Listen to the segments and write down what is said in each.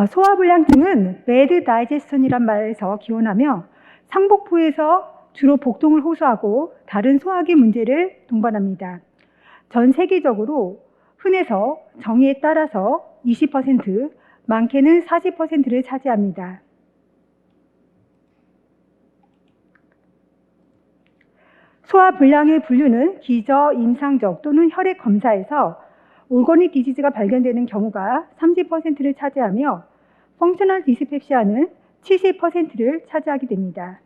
소화불량증은 bad digestion이란 말에서 기원하며 상복부에서 주로 복통을 호소하고 다른 소화기 문제를 동반합니다. 전 세계적으로 흔해서 정의에 따라서 20%, 많게는 40%를 차지합니다. 소화불량의 분류는 기저, 임상적 또는 혈액 검사에서 올거닉 디지즈가 발견되는 경우가 30%를 차지하며 펑셔널 디스펩시아는 70%를 차지하게 됩니다.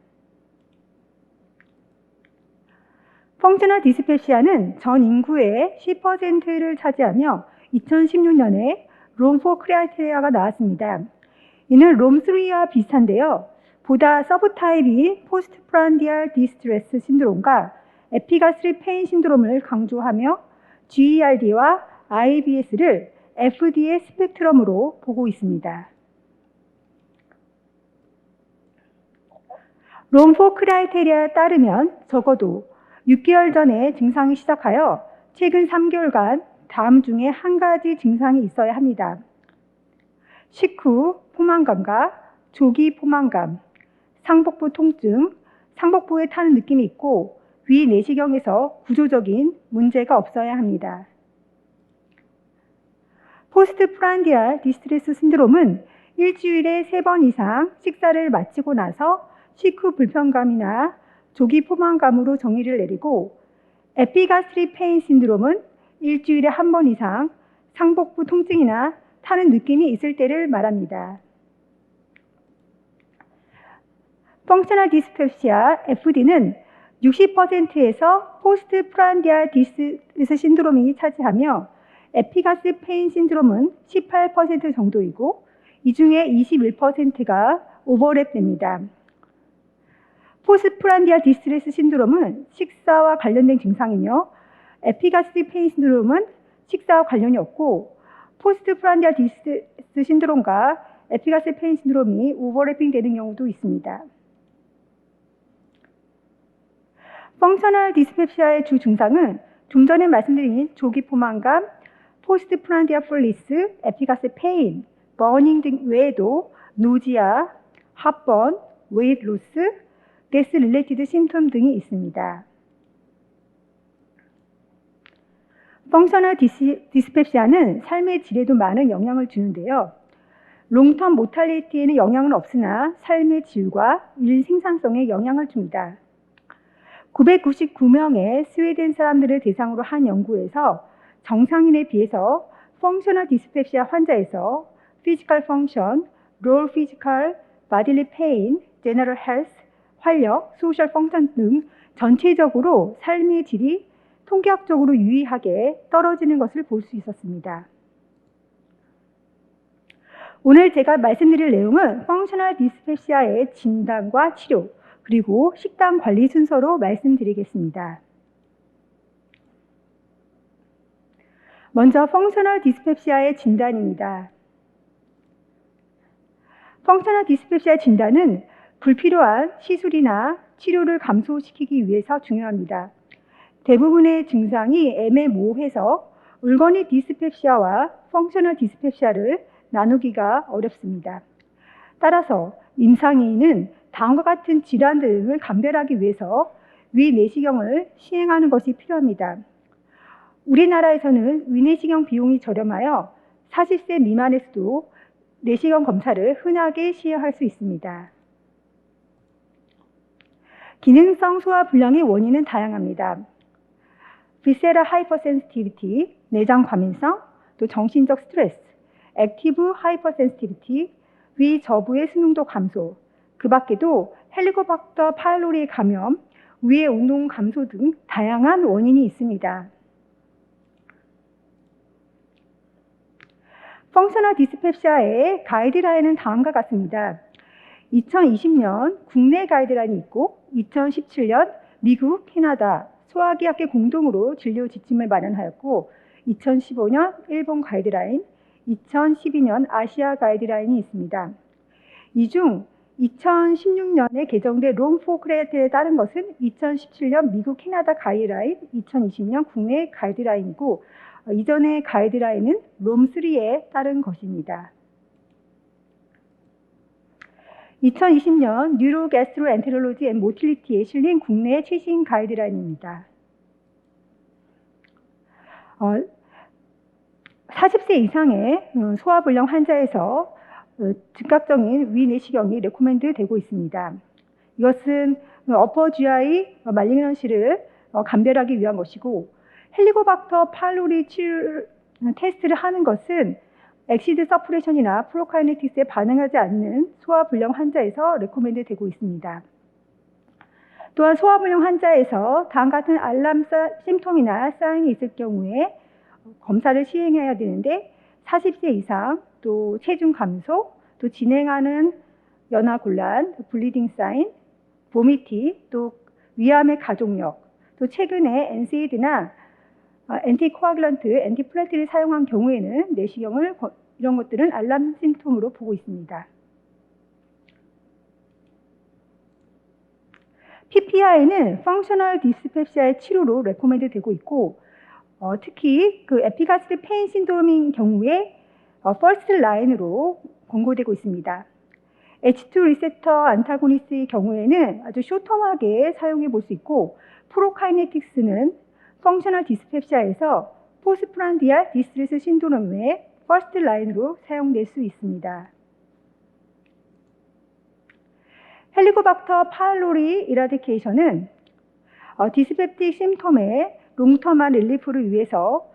펑셔널 디스펩시아는 전 인구의 10%를 차지하며 2016년에 롬4 크라이테리아가 나왔습니다. 이는 롬3와 비슷한데요. 보다 서브타입이 포스트프란디알 디스트레스 신드롬과 에피가스트릭 페인 신드롬을 강조하며 GERD와 IBS를 FDA 스펙트럼으로 보고 있습니다. 롬4 크라이테리아에 따르면 적어도 6개월 전에 증상이 시작하여 최근 3개월간 다음 중에 한 가지 증상이 있어야 합니다. 식후 포만감과 조기 포만감, 상복부 통증, 상복부에 타는 느낌이 있고 위 내시경에서 구조적인 문제가 없어야 합니다. 포스트프란디알 디스트레스 신드롬은 일주일에 3번 이상 식사를 마치고 나서 식후 불편감이나 조기 포만감으로 정의를 내리고 에피가스트릭 페인 신드롬은 일주일에 1번 이상 상복부 통증이나 타는 느낌이 있을 때를 말합니다. 펑셔널 디스펩시아 FD는 60%에서 포스트프란디알 디스트레스 신드롬이 차지하며 에피가스 페인 신드롬은 18% 정도이고 이 중에 21%가 오버랩됩니다. 포스트프란디알 디스트레스 신드롬은 식사와 관련된 증상이며 에피가스트릭 페인 신드롬은 식사와 관련이 없고 포스트프란디알 디스트레스 신드롬과 에피가스트릭 페인 신드롬이 오버래핑 되는 경우도 있습니다. 펑셔널 디스펩시아의 주 증상은 좀 전에 말씀드린 조기 포만감, 포스트프란디알 풀리스, 에피가스 페인, 버닝 등 외에도 노지아, 합번, 웨이트 로스, 데스 릴레이티드 심텀 등이 있습니다. 펑셔널 디스펩시아는 삶의 질에도 많은 영향을 주는데요. 롱텀 모탈리티에는 영향은 없으나 삶의 질과 일 생산성에 영향을 줍니다. 999명의 스웨덴 사람들을 대상으로 한 연구에서 정상인에 비해서 펑셔널 디스펩시아 환자에서 피지컬 펑션, 롤 피지컬, 바딜리 페인, 제너럴 헬스, 활력, 소셜 펑션 등 전체적으로 삶의 질이 통계학적으로 유의하게 떨어지는 것을 볼 수 있었습니다. 오늘 제가 말씀드릴 내용은 펑셔널 디스펩시아의 진단과 치료, 그리고 식단 관리 순서로 말씀드리겠습니다. 먼저 펑셔널 디스펩시아의 진단입니다. 펑셔널 디스펩시아 진단은 불필요한 시술이나 치료를 감소시키기 위해서 중요합니다. 대부분의 증상이 애매모호해서 올거닉 디스펩시아와 펑셔널 디스펩시아를 나누기가 어렵습니다. 따라서 임상인은 다음과 같은 질환 등을 감별하기 위해서 위 내시경을 시행하는 것이 필요합니다. 우리나라에서는 위내시경 비용이 저렴하여 40세 미만에서도 내시경 검사를 흔하게 시행할 수 있습니다. 기능성 소화불량의 원인은 다양합니다. 비세럴 하이퍼센시티비티, 내장 과민성, 또 정신적 스트레스, 액티브 하이퍼센시티비티, 위 저부의 수능도 감소, 그 밖에도 헬리코박터 파일로리 감염, 위의 운동 감소 등 다양한 원인이 있습니다. 펑셔널 디스펩시아의 가이드라인은 다음과 같습니다. 2020년 국내 가이드라인이 있고 2017년 미국, 캐나다 소화기학회 공동으로 진료 지침을 마련하였고 2015년 일본 가이드라인, 2012년 아시아 가이드라인이 있습니다. 이 중 2016년에 개정된 롬4 크라이테리아에 따른 것은 2017년 미국, 캐나다 가이드라인, 2020년 국내 가이드라인이고 이전의 가이드라인은 롬3에 따른 것입니다. 2020년 뉴로가스트로엔테롤로지 앤 모틸리티에 실린 국내 최신 가이드라인입니다. 40세 이상의 소화불량 환자에서 즉각적인 위내시경이 레코멘드 되고 있습니다. 이것은 어퍼 GI 말리그넌시를 감별하기 위한 것이고, 헬리코박터 파일로리 치료 테스트를 하는 것은 엑시드 서프레션이나 프로카이네틱스에 반응하지 않는 소화불량 환자에서 레코멘드 되고 있습니다. 또한 소화불량 환자에서 다음 같은 알람 심톰이나 사인이 있을 경우에 검사를 시행해야 되는데, 40세 이상, 또 체중 감소, 또 진행하는 연화곤란, 블리딩 사인, 보미팅, 또 위암의 가족력, 또 최근에 NSAID나 엔티코아귤런트, 엔티플레이트를 사용한 경우에는 내시경을 이런 것들은 알람 심톰으로 보고 있습니다. PPI는 펑셔널 디스펩시아의 치료로 레코멘드 되고 있고, 특히 그 에피가스트 페인 신드롬인 경우에 퍼스트 라인으로 권고되고 있습니다. H2 리셉터 안타고니스트의 경우에는 아주 쇼텀하게 사용해 볼 수 있고, 프로카이네틱스는 펑셔널 디스펩시아에서 포스프란디아 디스트레스 신드롬의 퍼스트 라인으로 사용될 수 있습니다. 헬리코박터 파일로리 이라디케이션은 디스펩틱 심톰의 롱텀한 릴리프를 위해서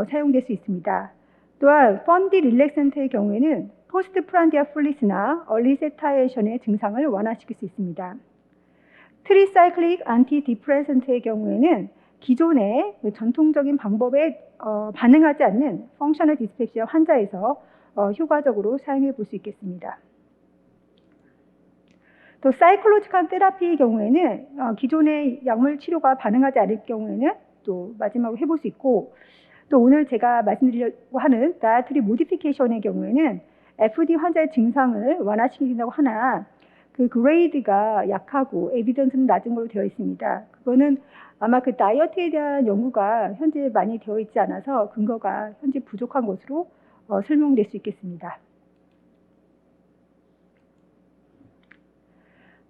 사용될 수 있습니다. 또한 펀디 릴렉센트의 경우에는 포스트 프란디아 플리스나 얼리 세타에이션의 증상을 완화시킬 수 있습니다. 트리사이클릭 안티디프레센트의 경우에는 기존의 전통적인 방법에 반응하지 않는 펑셔널 디스펩시아 환자에서 효과적으로 사용해 볼 수 있겠습니다. 또 사이클로지컬 테라피의 경우에는 기존의 약물 치료가 반응하지 않을 경우에는 또 마지막으로 해볼 수 있고, 또 오늘 제가 말씀드리려고 하는 다이어트리 모디피케이션의 경우에는 FD 환자의 증상을 완화시킨다고 하나 그 그레이드가 약하고 에비던스는 낮은 걸로 되어 있습니다. 그거는 아마 그 다이어트에 대한 연구가 현재 많이 되어 있지 않아서 근거가 현재 부족한 것으로 설명될 수 있겠습니다.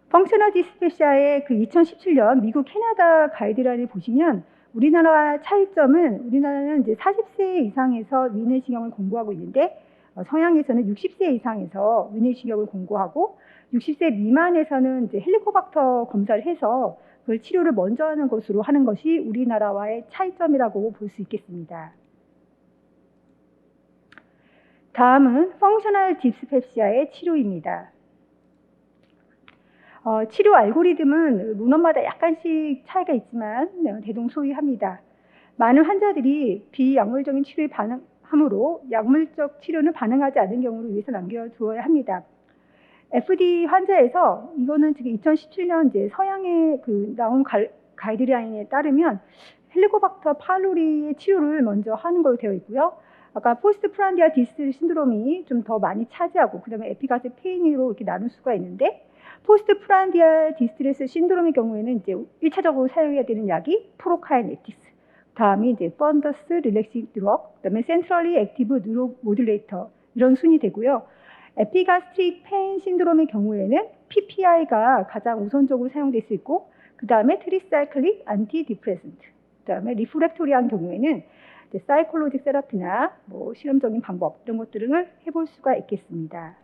펑셔널 디스페시아의 그 2017년 미국 캐나다 가이드라인을 보시면 우리나라와 차이점은, 우리나라는 이제 40세 이상에서 위내시경을 권고하고 있는데 서양에서는 60세 이상에서 위내시경을 권고하고 60세 미만에서는 이제 헬리코박터 검사를 해서 그 치료를 먼저 하는 것으로 하는 것이 우리나라와의 차이점이라고 볼 수 있겠습니다. 다음은 펑셔널 디스펩시아의 치료입니다. 치료 알고리즘은 문헌마다 약간씩 차이가 있지만 대동소이합니다. 많은 환자들이 비약물적인 치료에 반응하므로 약물적 치료는 반응하지 않는 경우를 위해서 남겨두어야 합니다. FD 환자에서 이거는 지금 2017년 이제 서양의 그 나온 가이드라인에 따르면 헬리코박터 파일로리의 치료를 먼저 하는 걸로 되어 있고요. 아까 포스트 프란디아 디스트레스 신드롬이 좀 더 많이 차지하고, 그 다음에 에피가스 페인으로 이렇게 나눌 수가 있는데, 포스트 프란디아 디스트레스 신드롬의 경우에는 이제 1차적으로 사용해야 되는 약이 프로카이네틱스, 다음이 이제 펀더스 릴렉싱 드럭, 그다음에 센트럴리 액티브 뉴로 모듈레이터, 이런 순이 되고요. 에피가스트릭 페인 신드롬의 경우에는 PPI가 가장 우선적으로 사용될 수 있고, 그 다음에 트리사이클릭 안티디프레센트, 그 다음에 리프렉토리한 경우에는 사이콜로직 세라피나 뭐 실험적인 방법, 이런 것들을 해볼 수가 있겠습니다.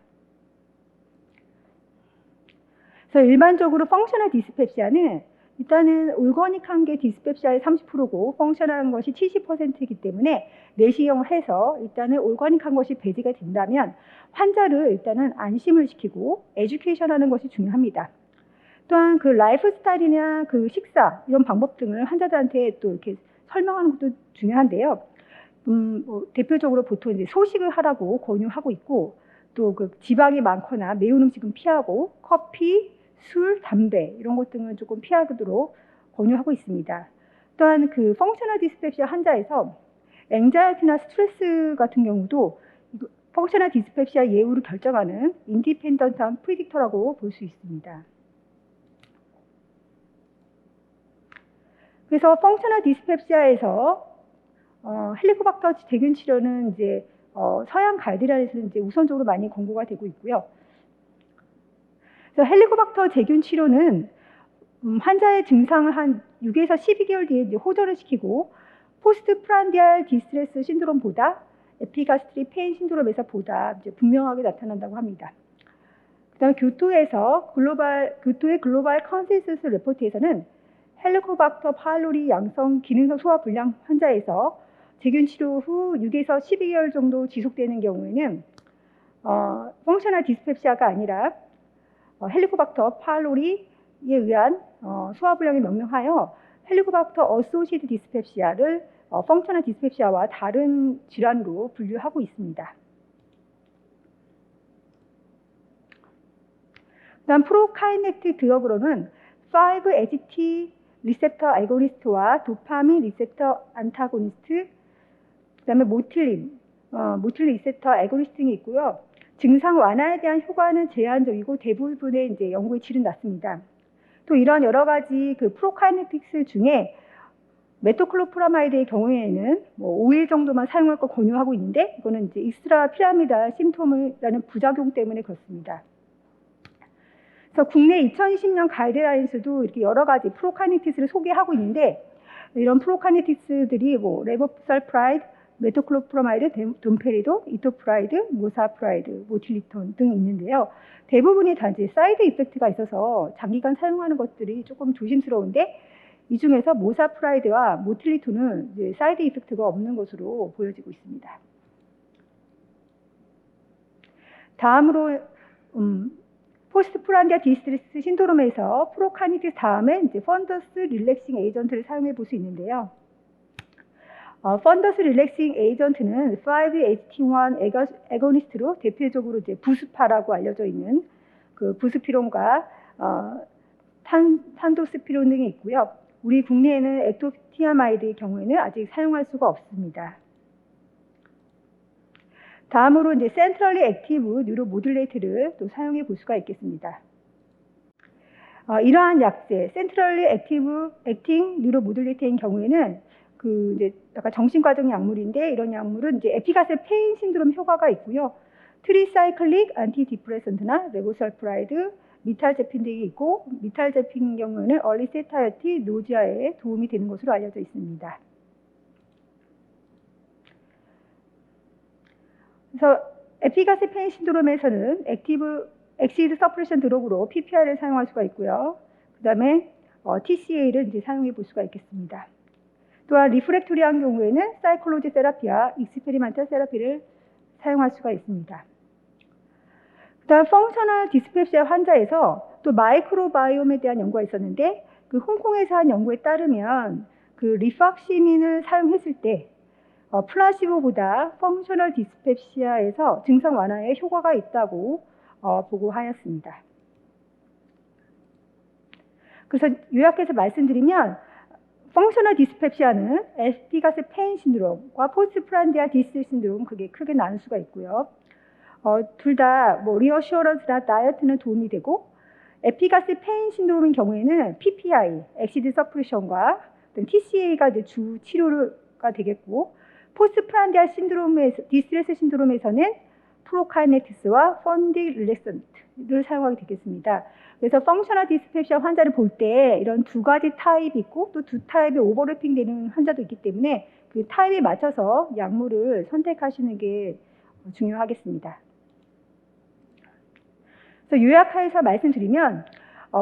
그래서 일반적으로 펑셔널 디스펩시아는 일단은 올거닉한 게 디스펩시아의 30%고 펑셔널한 것이 70%이기 때문에 내시경을 해서 일단은 올거닉한 것이 배제가 된다면 환자를 일단은 안심을 시키고 에듀케이션 하는 것이 중요합니다. 또한 그 라이프 스타일이나 그 식사 이런 방법 등을 환자들한테 또 이렇게 설명하는 것도 중요한데요. 대표적으로 보통 이제 소식을 하라고 권유하고 있고, 또 그 지방이 많거나 매운 음식은 피하고 커피, 술, 담배 이런 것 등은 조금 피하도록 권유하고 있습니다. 또한 그 펑셔널 디스펩시아 환자에서 앵자이티나 스트레스 같은 경우도 펑셔널 디스펩시아 예후를 결정하는 인디펜던트한 프리딕터라고 볼 수 있습니다. 그래서 펑셔널 디스펩시아에서 헬리코박터 세균 치료는 이제 서양 가이드라인에서는 이제 우선적으로 많이 권고가 되고 있고요. 그래서 헬리코박터 제균 치료는 환자의 증상을 한 6에서 12개월 뒤에 이제 호전을 시키고 포스트 프란디알 디스트레스 신드롬보다 에피가스트릭 페인 신드롬에서 보다 이제 분명하게 나타난다고 합니다. 그다음에 교토의 글로벌 컨센서스 리포트에서는 헬리코박터 파일로리 양성 기능성 소화 불량 환자에서 제균 치료 후 6에서 12개월 정도 지속되는 경우에는 펑셔널 디스펩시아가 아니라 헬리코박터 파일로리에 의한 소화불량이 명명하여 헬리코박터 어소시에이트 디스펩시아를 펑셔널 디스펩시아와 다른 질환으로 분류하고 있습니다. 다음 프로카이네틱 드러그로는 5-HT 리셉터 애고니스트와 도파민 리셉터 안타고니스트, 그 다음에 모틸린 리셉터 애고니스트 등이 있고요. 증상 완화에 대한 효과는 제한적이고 대부분의 이제 연구의 질은 낮습니다. 또 이런 여러 가지 그 프로카이네틱스 중에 메토클로프라마이드의 경우에는 5일 정도만 사용할 걸 권유하고 있는데 이거는 이제 익스트라 피라미달 심토물이라는 부작용 때문에 그렇습니다. 그래서 국내 2020년 가이드라인스도 이렇게 여러 가지 프로카이네틱스를 소개하고 있는데 이런 프로카이네틱스들이 레보살프라이드, 메토클로프라마이드, 돈페리도, 이토프라이드, 모사프라이드, 모틸리톤 등이 있는데요. 대부분이 다 이제 사이드 이펙트가 있어서 장기간 사용하는 것들이 조금 조심스러운데 이 중에서 모사프라이드와 모틸리톤은 이제 사이드 이펙트가 없는 것으로 보여지고 있습니다. 다음으로 포스트 프란디아 디스트레스 신드롬에서 프로카이네틱스 다음에 이제 펀더스 릴렉싱 에이전트를 사용해 볼 수 있는데요. 펀더스 릴렉싱 에이전트는 5-HT1 애고니스트로 대표적으로 이제 부스파라고 알려져 있는 그 부스피론과 탄도스피론 등이 있고요. 우리 국내에는 액토티아마이드의 경우에는 아직 사용할 수가 없습니다. 다음으로 이제 센트럴리 액티브 뉴로 모듈레이터를 또 사용해 볼 수가 있겠습니다. 이러한 약제, 센트럴리 액팅 뉴로 모듈레이터인 경우에는 그 이제 약간 정신과적 약물인데 이런 약물은 이제 에피가스 페인 신드롬 효과가 있고요. 트리사이클릭 안티디프레선트나 레보살프라이드, 미탈제핀 등이 있고 미탈제핀 경우에는 얼리 세타이어티 노지아에 도움이 되는 것으로 알려져 있습니다. 그래서 에피가스 페인 신드롬에서는 엑시드 서프레션 드럭으로 PPI를 사용할 수가 있고요. 그 다음에 TCA를 이제 사용해 볼 수가 있겠습니다. 또한 리프렉토리한 경우에는 사이콜로지 세라피와 익스페리멘탈 세라피를 사용할 수가 있습니다. 그 다음 펑셔널 디스펩시아 환자에서 또 마이크로바이옴에 대한 연구가 있었는데 그 홍콩에서 한 연구에 따르면 그 리팍시민을 사용했을 때 플라시보보다 펑셔널 디스펩시아에서 증상 완화에 효과가 있다고 보고하였습니다. 그래서 요약해서 말씀드리면 펑셔널 디스펩시아는 에피가스 페인 신드롬과 포스트 프란디아 디스트레스 신드롬 그게 크게 나눌 수가 있고요. 둘 다 리어슈어런스나 다이어트는 도움이 되고 에피가스 페인 신드롬인 경우에는 PPI, 엑시드 서프레션과 TCA가 이제 주 치료가 되겠고 포스트 프란디아 디스트레스 신드롬에서는 프로카이네틱스와 펀디 릴렉선트를 사용하게 되겠습니다. 그래서 펑셔널 디스펩시아 환자를 볼 때 이런 두 가지 타입이 있고 또 두 타입이 오버래핑 되는 환자도 있기 때문에 그 타입에 맞춰서 약물을 선택하시는 게 중요하겠습니다. 그래서 요약해서 말씀드리면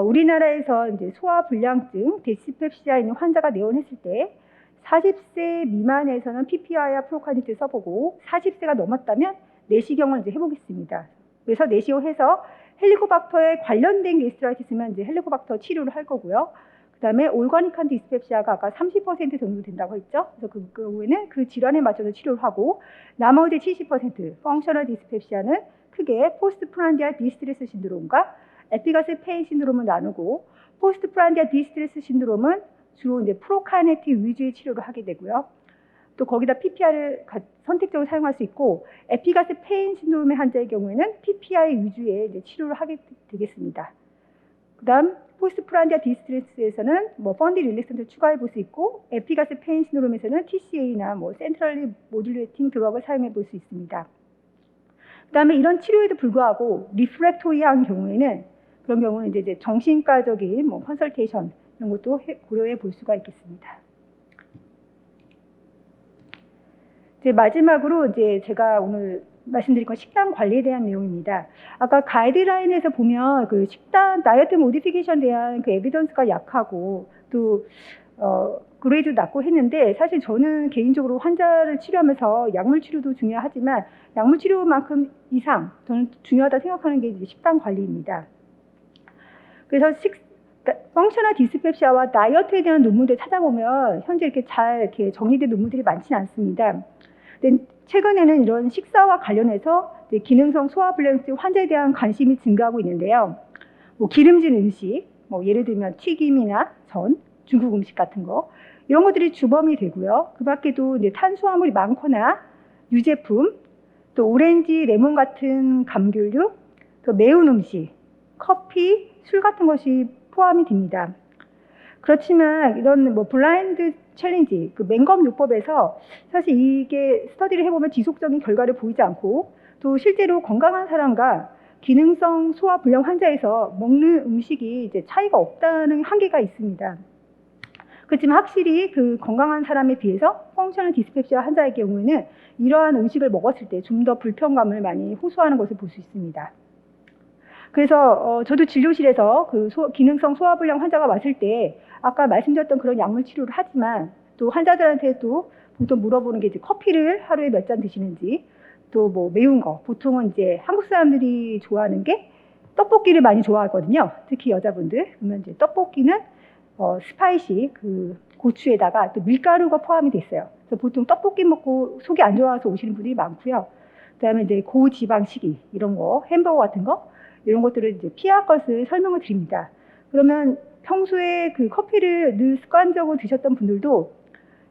우리나라에서 이제 소화불량증, 디스펩시아 있는 환자가 내원했을 때 40세 미만에서는 PPI와 프로카이네틱스 써보고 40세가 넘었다면 내시경을 이제 해보겠습니다. 그래서 내시경 해서 헬리코박터에 관련된 게스트라이티스면 이제 헬리코박터 치료를 할 거고요. 그 다음에 올가닉한 디스펩시아가 아까 30% 정도 된다고 했죠. 그래서 그 경우에는 그 질환에 맞춰서 치료를 하고 나머지 70% 펑셔널 디스펩시아는 크게 포스트 프란디아 디스트레스 신드롬과 에피가스 페인 신드롬을 나누고 포스트 프란디아 디스트레스 신드롬은 주로 이제 프로카이네틱 위주의 치료를 하게 되고요. 또 거기다 PPI를 선택적으로 사용할 수 있고 에피가스 페인 신드롬의 환자의 경우에는 PPI 위주의 이제 치료를 하게 되겠습니다. 그다음 포스트 프란디아 디스트레스에서는 펀디 릴렉선트를 추가해 볼 수 있고 에피가스 페인 신드롬에서는 TCA나 센트럴리 모듈레이팅 드럭을 사용해 볼 수 있습니다. 그다음에 이런 치료에도 불구하고 리프렉토리한 경우에는 그런 경우는 이제 정신과적인 뭐 컨설테이션 이런 것도 고려해 볼 수가 있겠습니다. 이제 마지막으로 이제 제가 오늘 말씀드린 건 식단 관리에 대한 내용입니다. 아까 가이드라인에서 보면 그 식단 다이어트 모디피케이션에 대한 그 에비던스가 약하고 또 그레이도 낮고 했는데, 사실 저는 개인적으로 환자를 치료하면서 약물 치료도 중요하지만 약물 치료만큼 이상 저는 중요하다 생각하는 게 이제 식단 관리입니다. 그래서 펑셔널 디스펩시아와 다이어트에 대한 논문들 찾아보면 현재 이렇게 정리된 논문들이 많지는 않습니다. 근데 최근에는 이런 식사와 관련해서 기능성 소화불량증 환자에 대한 관심이 증가하고 있는데요. 뭐 기름진 음식, 뭐 예를 들면 튀김이나 전, 중국 음식 같은 거 이런 것들이 주범이 되고요. 그 밖에도 이제 탄수화물이 많거나 유제품, 또 오렌지, 레몬 같은 감귤류, 또 매운 음식, 커피, 술 같은 것이 포함이 됩니다. 그렇지만 이런 뭐 블라인드 챌린지, 그 맹검 요법에서 사실 이게 스터디를 해보면 지속적인 결과를 보이지 않고 또 실제로 건강한 사람과 기능성 소화불량 환자에서 먹는 음식이 이제 차이가 없다는 한계가 있습니다. 그렇지만 확실히 그 건강한 사람에 비해서 펑셔널 디스펩시아 환자의 경우에는 이러한 음식을 먹었을 때 좀 더 불편감을 많이 호소하는 것을 볼 수 있습니다. 그래서 저도 진료실에서 그 기능성 소화불량 환자가 왔을 때 아까 말씀드렸던 그런 약물 치료를 하지만 또 환자들한테도 보통 물어보는 게 이제 커피를 하루에 몇 잔 드시는지, 또 뭐 매운 거, 보통은 이제 한국 사람들이 좋아하는 게 떡볶이를 많이 좋아하거든요. 특히 여자분들. 그러면 이제 떡볶이는 스파이시 그 고추에다가 또 밀가루가 포함이 돼 있어요. 그래서 보통 떡볶이 먹고 속이 안 좋아서 오시는 분들이 많고요. 그다음에 이제 고지방 식이 이런 거, 햄버거 같은 거 이런 것들을 이제 피할 것을 설명을 드립니다. 그러면 평소에 그 커피를 늘 습관적으로 드셨던 분들도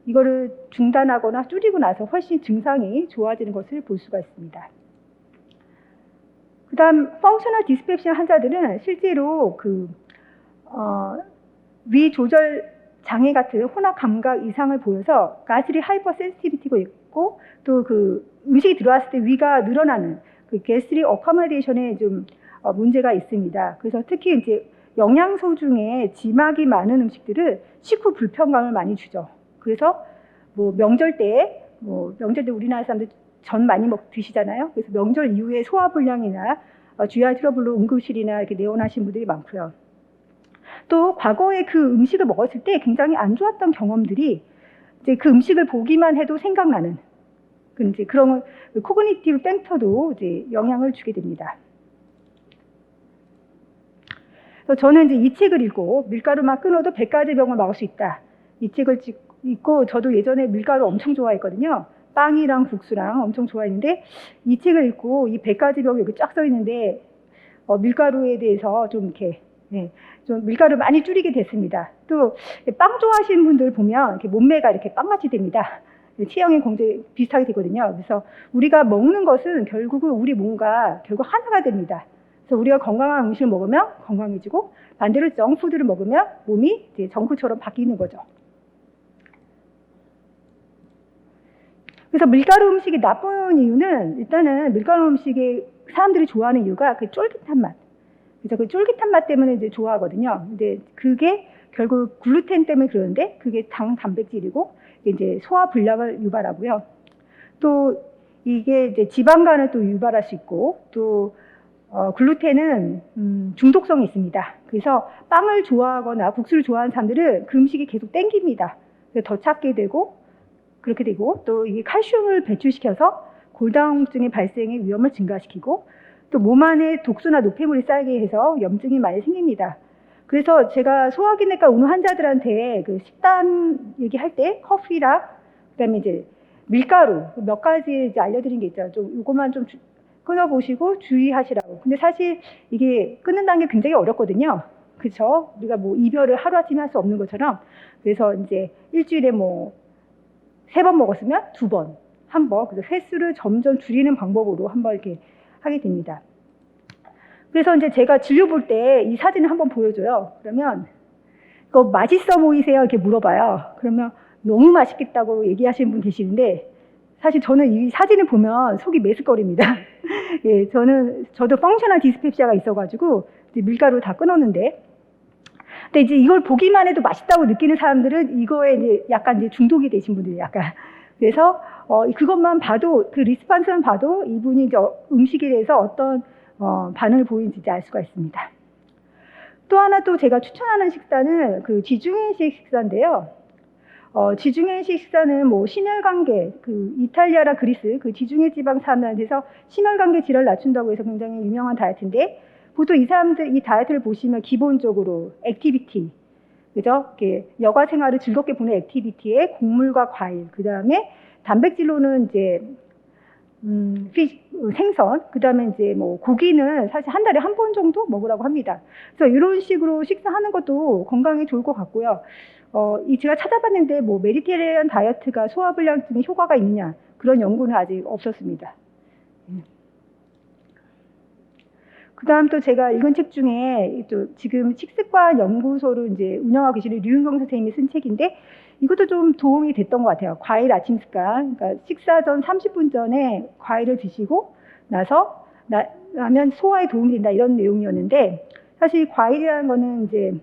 이거를 중단하거나 줄이고 나서 훨씬 증상이 좋아지는 것을 볼 수가 있습니다. 그 다음 펑셔널 디스펩시아 환자들은 실제로 위 조절 장애 같은 혼합 감각 이상을 보여서 가스리 하이퍼 센시티비티가 있고, 또 그 음식이 들어왔을 때 위가 늘어나는 그 게스트릭 어커머데이션에 좀 문제가 있습니다. 그래서 특히 이제 영양소 중에 지막이 많은 음식들은 식후 불편감을 많이 주죠. 그래서 뭐 명절 때 우리나라 사람들 전 많이 드시잖아요. 그래서 명절 이후에 소화불량이나 GI 트러블로 응급실이나 이렇게 내원하신 분들이 많고요. 또 과거에 그 음식을 먹었을 때 굉장히 안 좋았던 경험들이 이제 그 음식을 보기만 해도 생각나는 이제 그런 코그니티브 팩터도 이제 영향을 주게 됩니다. 그래서 저는 이제 이 책을 읽고 밀가루만 끊어도 100가지 병을 막을 수 있다. 이 책을 읽고 저도 예전에 밀가루 엄청 좋아했거든요. 빵이랑 국수랑 엄청 좋아했는데 이 책을 읽고 이 100가지 병이 여기 쫙 써 있는데 밀가루에 대해서 좀 이렇게 좀 밀가루 많이 줄이게 됐습니다. 또 빵 좋아하시는 분들 보면 이렇게 몸매가 이렇게 빵같이 됩니다. 체형이 굉장히 비슷하게 되거든요. 그래서 우리가 먹는 것은 결국은 우리 몸과 결국 하나가 됩니다. 그래서 우리가 건강한 음식을 먹으면 건강해지고 반대로 정푸드를 먹으면 몸이 이제 정크처럼 바뀌는 거죠. 그래서 밀가루 음식이 나쁜 이유는 일단은 밀가루 음식이 사람들이 좋아하는 이유가 그 쫄깃한 맛. 그래서 그 쫄깃한 맛 때문에 이제 좋아하거든요. 근데 그게 결국 글루텐 때문에 그러는데 그게 단백질이고 이제 소화 불량을 유발하고요. 또 이게 이제 지방간을 또 유발할 수 있고 또 글루텐은 중독성이 있습니다. 그래서 빵을 좋아하거나 국수를 좋아하는 사람들은 그 음식이 계속 땡깁니다. 그래서 더 찾게 되고 그렇게 되고 또 이게 칼슘을 배출시켜서 골다공증의 발생의 위험을 증가시키고 또 몸 안에 독소나 노폐물이 쌓이게 해서 염증이 많이 생깁니다. 그래서 제가 소화기내과 오는 환자들한테 그 식단 얘기할 때 커피랑 그다음에 이제 밀가루 몇 가지 이제 알려드린 게 있죠. 좀 이것만 좀 끊어보시고 주의하시라고. 근데 사실 이게 끊는다는 게 굉장히 어렵거든요. 그렇죠? 우리가 뭐 이별을 하루아침에 할 수 없는 것처럼 그래서 이제 일주일에 뭐 3번 먹었으면 2번, 1번, 그래서 횟수를 점점 줄이는 방법으로 한번 이렇게 하게 됩니다. 그래서 이제 제가 진료 볼 때 이 사진을 한번 보여줘요. 그러면 이거 맛있어 보이세요? 이렇게 물어봐요. 그러면 너무 맛있겠다고 얘기하시는 분 계시는데 사실 저는 이 사진을 보면 속이 메스꺼립니다. 예, 저도 펑셔널 디스펩시아가 있어가지고 이제 밀가루 다 끊었는데, 근데 이제 이걸 보기만 해도 맛있다고 느끼는 사람들은 이거에 이제 약간 이제 중독이 되신 분들이 약간. 그래서 그것만 봐도, 그 리스판스만 봐도 이분이 이제 음식에 대해서 어떤 반응을 보이는지 알 수가 있습니다. 또 하나 또 제가 추천하는 식사는 그 지중해식 식사인데요. 지중해식 식사는 뭐 심혈관계, 그 이탈리아랑 그리스, 그 지중해 지방 사는 데서 심혈관계 질환을 낮춘다고 해서 굉장히 유명한 다이어트인데, 보통 이 사람들 이 다이어트를 보시면 기본적으로 액티비티, 그죠? 이렇게 여가 생활을 즐겁게 보는 액티비티에 곡물과 과일, 그 다음에 단백질로는 이제 생선, 그 다음에 이제 뭐 고기는 사실 한 달에 한 번 정도 먹으라고 합니다. 그래서 이런 식으로 식사하는 것도 건강에 좋을 것 같고요. 제가 찾아봤는데 뭐 메디테리안 다이어트가 소화불량증에 효과가 있느냐, 그런 연구는 아직 없었습니다. 그 다음 또 제가 읽은 책 중에 또 지금 식습관 연구소를 이제 운영하고 계시는 류은경 선생님이 쓴 책인데, 이것도 좀 도움이 됐던 것 같아요. 과일 아침 습관. 그러니까 식사 전 30분 전에 과일을 드시고 나서 라면 소화에 도움이 된다, 이런 내용이었는데, 사실 과일이라는 거는 이제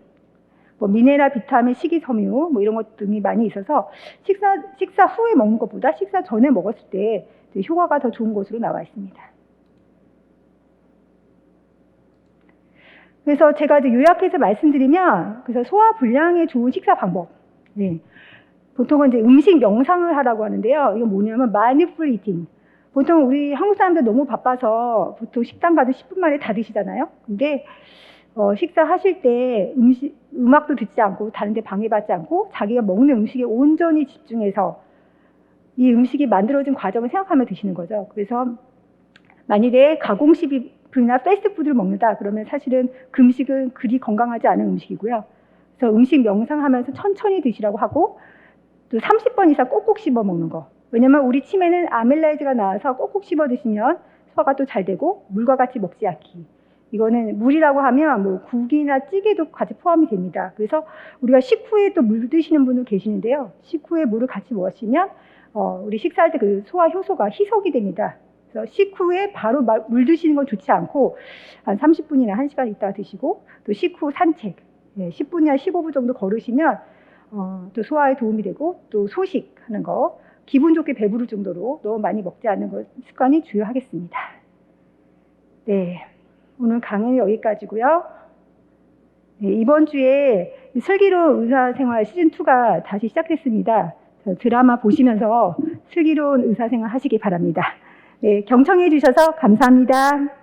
뭐 미네랄, 비타민, 식이섬유 뭐 이런 것 등이 많이 있어서 식사 후에 먹는 것보다 식사 전에 먹었을 때 효과가 더 좋은 것으로 나와 있습니다. 그래서 제가 이제 요약해서 말씀드리면, 그래서 소화 불량에 좋은 식사 방법. 네. 보통은 이제 음식 명상을 하라고 하는데요. 이건 뭐냐면 mindful eating. 보통 우리 한국 사람들 너무 바빠서 보통 식당 가도 10분 만에 다 드시잖아요. 근데 식사하실 때 음악도 듣지 않고 다른 데 방해받지 않고 자기가 먹는 음식에 온전히 집중해서 이 음식이 만들어진 과정을 생각하며 드시는 거죠. 그래서 만일에 가공식품이나 패스트푸드를 먹는다 그러면 사실은 그 음식은 그리 건강하지 않은 음식이고요. 그래서 음식 명상하면서 천천히 드시라고 하고, 또 30번 이상 꼭꼭 씹어 먹는 거. 왜냐면 우리 침에는 아밀라이즈가 나와서 꼭꼭 씹어 드시면 소화가 또 잘 되고, 물과 같이 먹지 않기. 이거는 물이라고 하면 뭐 국이나 찌개도 같이 포함이 됩니다. 그래서 우리가 식후에 또 물 드시는 분도 계시는데요. 식후에 물을 같이 마시면 우리 식사할 때 그 소화 효소가 희석이 됩니다. 그래서 식후에 바로 물 드시는 건 좋지 않고 한 30분이나 1시간 있다가 드시고, 또 식후 산책 10분이나 15분 정도 걸으시면 또 소화에 도움이 되고, 또 소식하는 거, 기분 좋게 배부를 정도로 너무 많이 먹지 않는 것 습관이 중요하겠습니다. 네, 오늘 강의는 여기까지고요. 네, 이번 주에 슬기로운 의사생활 시즌2가 다시 시작됐습니다. 드라마 보시면서 슬기로운 의사생활 하시기 바랍니다. 네, 경청해 주셔서 감사합니다.